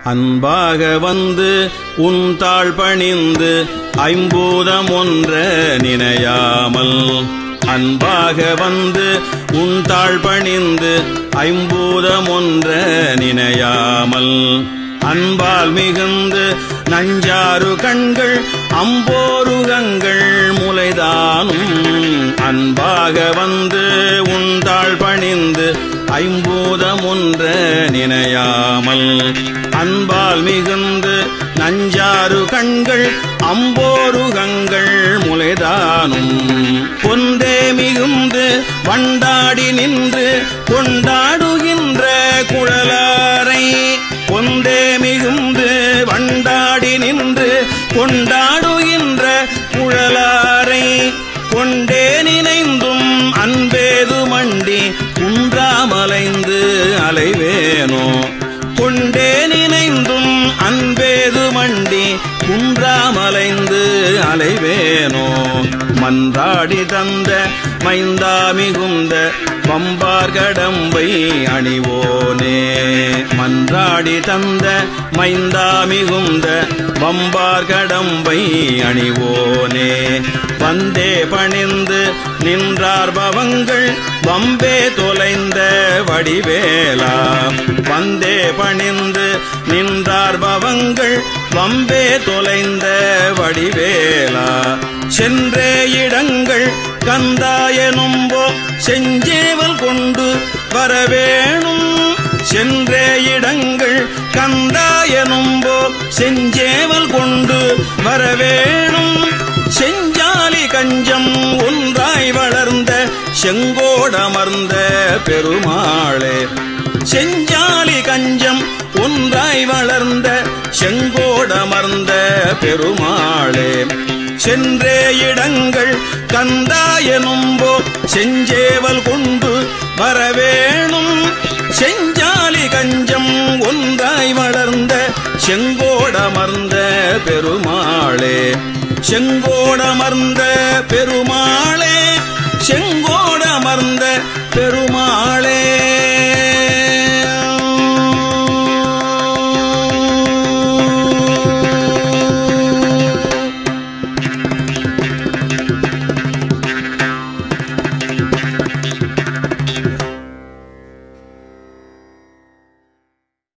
அன்பாக வந்து உன் தாழ் பணிந்து ஐம்பூதம் ஒன்ற நினையாமல் அன்பாக வந்து உன் தாழ் பணிந்து ஐம்பூதம் ஒன்ற நினையாமல் அன்பால் மிகுந்து நஞ்சாறு கண்கள் அம்போருகங்கள் முளைதானும் அன்பாக வந்து உன் தாழ் பணிந்து ஐம்பூதம் ஒன்ற நினையாமல் அன்பால் மிகுந்து நஞ்சாறு கண்கள் அம்போருகங்கள் முளைதானும் பொந்தே மிகுந்து வண்டாடி நின்று கொண்டாடுகின்ற குழலாரை பொந்தே மிகுந்து வண்டாடி நின்று கொண்டாடுகின்ற குழலாரை கொண்டே நினைந்தும் அன்பேது மண்டி குன்றாமலைந்து அலைவேனோ கொண்டே நினைந்தும் அன்பேது மண்டி குன்றாமலைந்து அலைவேனோ மன்றாடி தந்த மைந்தா மிகுந்த வம்பார் கடம்பை அணிவோனே மன்றாடி தந்த மைந்தா மிகுந்த வம்பார் கடம்பை அணிவோனே வந்தே பணிந்து நின்றார் பவங்கள் வம்பே தொலைந்த வடிவேலா வந்தே பணிந்து நின்றார் பவங்கள் வம்பே தொலைந்த வடிவேலா சென்றே இடங்கள் கந்தாயனும்போ செஞ்சேவல் கொண்டு வரவேணும் சென்றே இடங்கள் கந்தாயனும்போ செஞ்சேவல் கொண்டு வரவேணும் செஞ்சாலி கஞ்சம் ஒன்றாய் வளர்ந்த செங்கோடமர்ந்த பெருமாளே செஞ்சாலி கஞ்சம் ஒன்றாய் வளர்ந்த செங்கோடமர்ந்த பெருமாளே சென்றே இடங்கள் கந்தாயனும்போ செஞ்சேவல் கொண்டு வரவேணும் செஞ்சாலி கஞ்சம் ஒன்றாய் வளர்ந்த செங்கோடமர்ந்த பெருமாளே செங்கோடமர்ந்த பெருமாளே செங்கோடமர்ந்த பெருமாளே